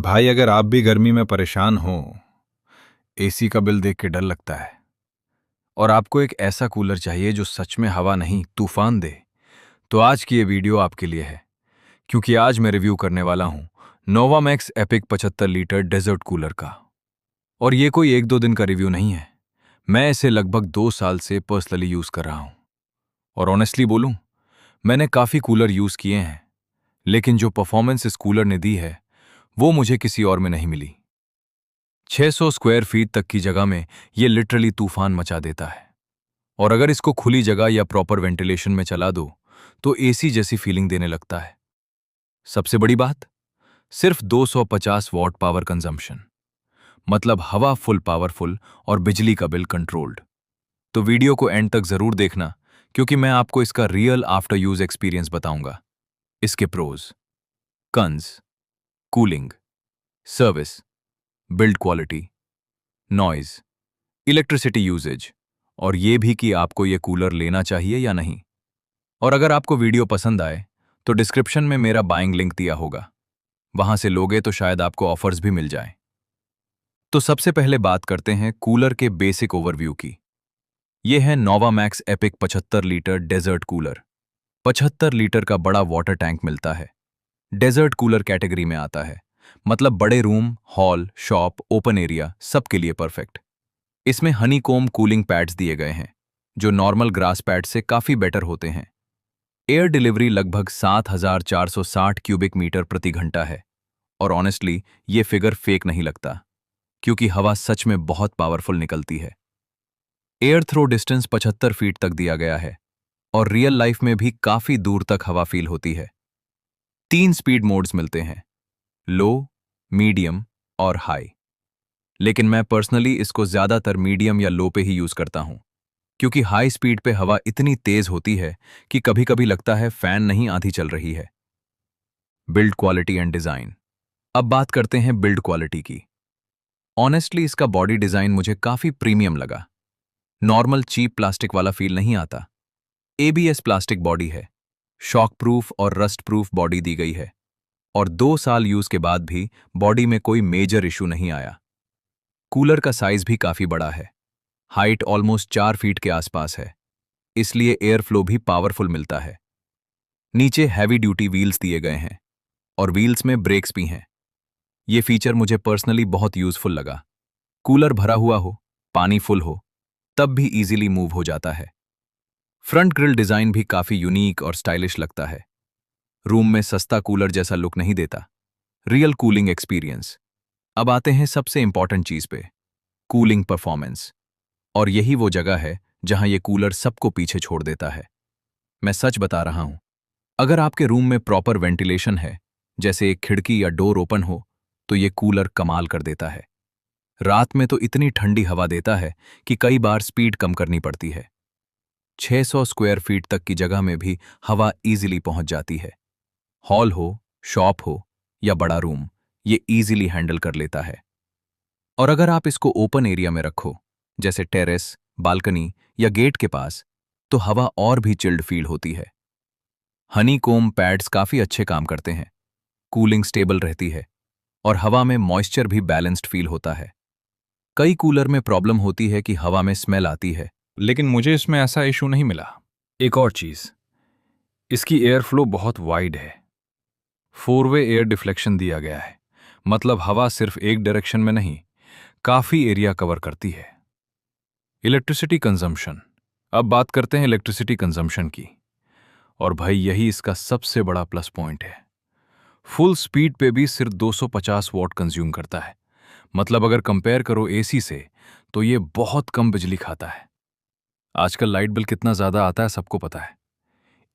भाई अगर आप भी गर्मी में परेशान हो, एसी का बिल देख के डर लगता है और आपको एक ऐसा कूलर चाहिए जो सच में हवा नहीं तूफान दे, तो आज की ये वीडियो आपके लिए है। क्योंकि आज मैं रिव्यू करने वाला हूं नोवामैक्स एपिक 75 लीटर डेजर्ट कूलर का। और ये कोई एक दो दिन का रिव्यू नहीं है, मैं इसे लगभग 2 साल से पर्सनली यूज कर रहा हूं। और ऑनेस्टली बोलूं, मैंने काफी कूलर यूज किए हैं, लेकिन जो परफॉर्मेंस इस कूलर ने दी है वो मुझे किसी और में नहीं मिली। 600 स्क्वायर फीट तक की जगह में ये लिटरली तूफान मचा देता है। और अगर इसको खुली जगह या प्रॉपर वेंटिलेशन में चला दो तो एसी जैसी फीलिंग देने लगता है। सबसे बड़ी बात, सिर्फ 250 वॉट पावर कंजम्पशन, मतलब हवा फुल पावरफुल और बिजली का बिल कंट्रोल्ड। तो वीडियो को एंड तक जरूर देखना, क्योंकि मैं आपको इसका रियल आफ्टर यूज एक्सपीरियंस बताऊंगा। इसके pros, cons, cooling, service, build quality, noise, electricity usage, और ये भी कि आपको ये कूलर लेना चाहिए या नहीं। और अगर आपको वीडियो पसंद आए तो डिस्क्रिप्शन में मेरा बाइंग लिंक दिया होगा, वहां से लोगे तो शायद आपको ऑफर्स भी मिल जाएं। तो सबसे पहले बात करते हैं कूलर के बेसिक ओवरव्यू की। यह है Novamax epic 75 litre desert cooler. 75 litre का बड़ा वाटर टैंक मिलता है। डेजर्ट कूलर कैटेगरी में आता है, मतलब बड़े room, hall, shop, open area सबके लिए परफेक्ट। इसमें हनीकॉम्ब कूलिंग पैड्स दिए गए हैं, जो नॉर्मल ग्रास पैड से काफी बेटर होते हैं। एयर डिलीवरी लगभग 7460 क्यूबिक मीटर प्रति घंटा है। और ऑनेस्टली ये फिगर फेक नहीं लगता, क्योंकि हवा सच में बहुत पावरफुल निकलती है। एयर थ्रो डिस्टेंस 75 फीट तक दिया गया है, और रियल लाइफ में भी काफी दूर तक हवा फील होती है। 3 स्पीड मोड्स मिलते हैं, लो, मीडियम और हाई। लेकिन मैं पर्सनली इसको ज्यादातर मीडियम या लो पे ही यूज करता हूं, क्योंकि हाई स्पीड पे हवा इतनी तेज होती है कि कभी कभी लगता है फैन नहीं आधी चल रही है। Build quality and design. अब बात करते हैं बिल्ड क्वालिटी की। ऑनेस्टली इसका बॉडी डिजाइन मुझे काफी प्रीमियम लगा। नॉर्मल चीप प्लास्टिक वाला फील नहीं आता। एबीएस प्लास्टिक बॉडी है, शॉक प्रूफ और रस्ट प्रूफ बॉडी दी गई है, और 2 साल यूज के बाद भी बॉडी में कोई मेजर इशू नहीं आया। कूलर का साइज भी काफी बड़ा है, हाइट ऑलमोस्ट 4 फीट के आसपास है, इसलिए एयर फ्लो भी पावरफुल मिलता है। नीचे हैवी ड्यूटी व्हील्स दिए गए हैं, और व्हील्स में ब्रेक्स भी हैं। ये फीचर मुझे पर्सनली बहुत यूजफुल लगा। कूलर भरा हुआ हो, पानी फुल हो, तब भी इजीली मूव हो जाता है। फ्रंट ग्रिल डिजाइन भी काफी यूनिक और स्टाइलिश लगता है। रूम में सस्ता कूलर जैसा लुक नहीं देता, रियल कूलिंग एक्सपीरियंस। अब आते हैं सबसे इंपॉर्टेंट चीज पे, कूलिंग परफॉर्मेंस। और यही वो जगह है जहां ये कूलर सबको पीछे छोड़ देता है। मैं सच बता रहा हूं, अगर आपके रूम में प्रॉपर वेंटिलेशन है, जैसे एक खिड़की या डोर ओपन हो, तो ये कूलर कमाल कर देता है। रात में तो इतनी ठंडी हवा देता है कि कई बार स्पीड कम करनी पड़ती है। 600 स्क्वायर फीट तक की जगह में भी हवा इजीली पहुंच जाती है। हॉल हो, शॉप हो या बड़ा रूम, ये इजीली हैंडल कर लेता है। और अगर आप इसको ओपन एरिया में रखो, जैसे टेरेस, बालकनी या गेट के पास, तो हवा और भी चिल्ड फील होती है। हनीकॉम्ब पैड्स काफी अच्छे काम करते हैं, कूलिंग स्टेबल रहती है, और हवा में मॉइस्चर भी बैलेंस्ड फील होता है। कई कूलर में प्रॉब्लम होती है कि हवा में स्मेल आती है, लेकिन मुझे इसमें ऐसा इशू नहीं मिला। एक और चीज, इसकी एयर फ्लो बहुत वाइड है। 4 वे एयर डिफ्लेक्शन दिया गया है, मतलब हवा सिर्फ एक डायरेक्शन में नहीं, काफी एरिया कवर करती है। Electricity consumption. अब बात करते हैं इलेक्ट्रिसिटी कंजम्पशन की, और भाई यही इसका सबसे बड़ा प्लस पॉइंट है। फुल स्पीड पे भी सिर्फ 250 वॉट कंज्यूम करता है, मतलब अगर कंपेयर करो एसी से तो ये बहुत कम बिजली खाता है। आजकल लाइट बिल कितना ज्यादा आता है सबको पता है,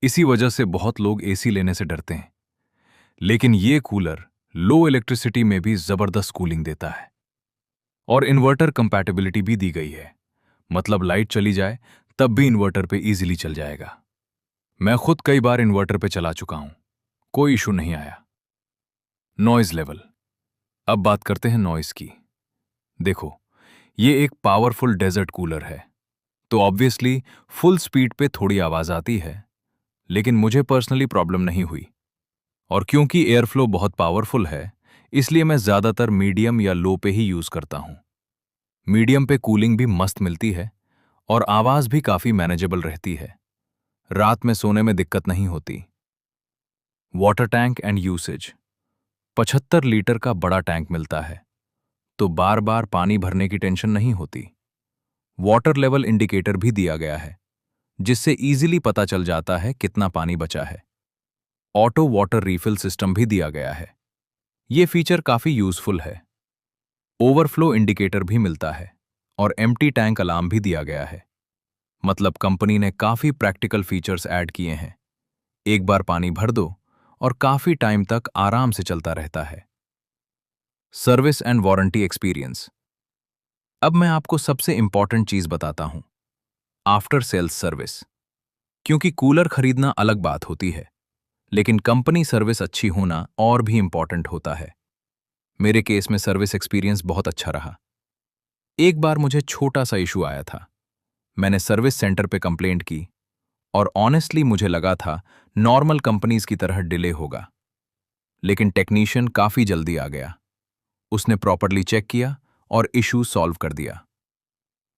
इसी वजह से बहुत लोग एसी लेने से डरते हैं। लेकिन ये कूलर लो इलेक्ट्रिसिटी में भी जबरदस्त कूलिंग देता है, और इन्वर्टर कंपैटिबिलिटी भी दी गई है, मतलब लाइट चली जाए तब भी इन्वर्टर पे इजीली चल जाएगा। मैं खुद कई बार इन्वर्टर पे चला चुका हूं, कोई इशू नहीं आया। Noise level. अब बात करते हैं नॉइज की। देखो, ये एक पावरफुल डेजर्ट कूलर है, तो ऑब्वियसली फुल स्पीड पे थोड़ी आवाज आती है, लेकिन मुझे पर्सनली प्रॉब्लम नहीं हुई। और क्योंकि एयर फ्लो बहुत पावरफुल है, इसलिए मैं ज़्यादातर मीडियम या लो पे ही यूज़ करता हूँ। मीडियम पे कूलिंग भी मस्त मिलती है और आवाज़ भी काफ़ी मैनेजेबल रहती है। रात में सोने में दिक्कत नहीं होती। Water tank and usage. 75 litre का बड़ा टैंक मिलता है, तो बार बार पानी भरने की टेंशन नहीं होती। वाटर लेवल इंडिकेटर भी दिया गया है, जिससे इजीली पता चल जाता है कितना पानी बचा है। ऑटो वाटर रीफिल सिस्टम भी दिया गया है। ये फीचर काफ़ी यूजफुल है। ओवरफ्लो इंडिकेटर भी मिलता है और एम्प्टी टैंक अलार्म भी दिया गया है। मतलब कंपनी ने काफ़ी प्रैक्टिकल फीचर्स ऐड किए हैं। एक बार पानी भर दो और काफ़ी टाइम तक आराम से चलता रहता है। Service and warranty experience. अब मैं आपको सबसे इंपॉर्टेंट चीज़ बताता हूं, आफ्टर सेल्स सर्विस। क्योंकि कूलर खरीदना अलग बात होती है, लेकिन कंपनी सर्विस अच्छी होना और भी इंपॉर्टेंट होता है। मेरे केस में सर्विस एक्सपीरियंस बहुत अच्छा रहा। एक बार मुझे छोटा सा इशू आया था। मैंने सर्विस सेंटर पे कंप्लेंट की और ऑनेस्टली मुझे लगा था नॉर्मल कंपनीज की तरह डिले होगा। लेकिन टेक्नीशियन काफ़ी जल्दी आ गया। उसने प्रॉपर्ली चेक किया और इशू सॉल्व कर दिया।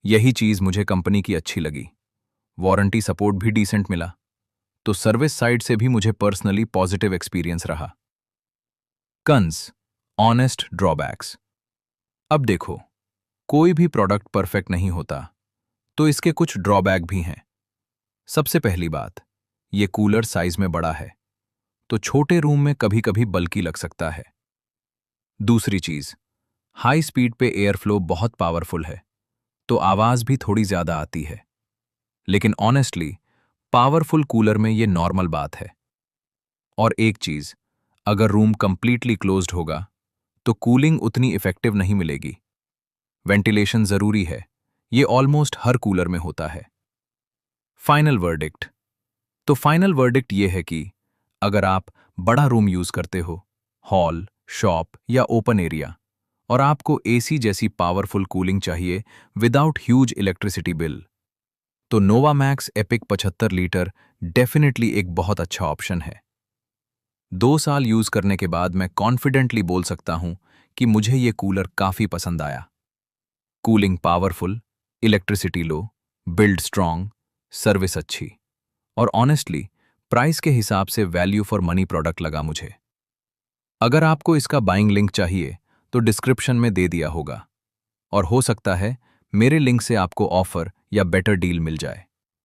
यही चीज़ मुझे कंपनी की अच्छी लगी। वारंटी सपोर्ट भी डिसेंट मिला, तो सर्विस साइड से भी मुझे पर्सनली पॉजिटिव एक्सपीरियंस रहा। Cons, honest drawbacks. अब देखो, कोई भी प्रोडक्ट परफेक्ट नहीं होता, तो इसके कुछ ड्रॉबैक भी हैं। सबसे पहली बात, ये कूलर साइज में बड़ा है, तो छोटे रूम में कभी कभी बल्कि लग सकता है। दूसरी चीज, हाई स्पीड पे एयर फ्लो बहुत पावरफुल है, तो आवाज भी थोड़ी ज्यादा आती है। लेकिन ऑनेस्टली पावरफुल कूलर में ये नॉर्मल बात है। और एक चीज, अगर रूम कंप्लीटली क्लोज्ड होगा तो कूलिंग उतनी इफेक्टिव नहीं मिलेगी। वेंटिलेशन जरूरी है, ये ऑलमोस्ट हर कूलर में होता है। Final verdict. तो फाइनल वर्डिक्ट ये है कि अगर आप बड़ा रूम यूज करते हो, हॉल, शॉप या ओपन एरिया, और आपको एसी जैसी पावरफुल कूलिंग चाहिए विदाउट ह्यूज इलेक्ट्रिसिटी बिल, तो नोवामैक्स एपिक 75 लीटर डेफिनेटली एक बहुत अच्छा ऑप्शन है। 2 साल यूज करने के बाद मैं कॉन्फिडेंटली बोल सकता हूं कि मुझे ये कूलर काफी पसंद आया। कूलिंग पावरफुल, इलेक्ट्रिसिटी लो, बिल्ड स्ट्रांग, सर्विस अच्छी, और ऑनेस्टली प्राइस के हिसाब से वैल्यू फॉर मनी प्रोडक्ट लगा मुझे। अगर आपको इसका बाइंग लिंक चाहिए तो डिस्क्रिप्शन में दे दिया होगा, और हो सकता है मेरे लिंक से आपको ऑफर या बेटर डील मिल जाए।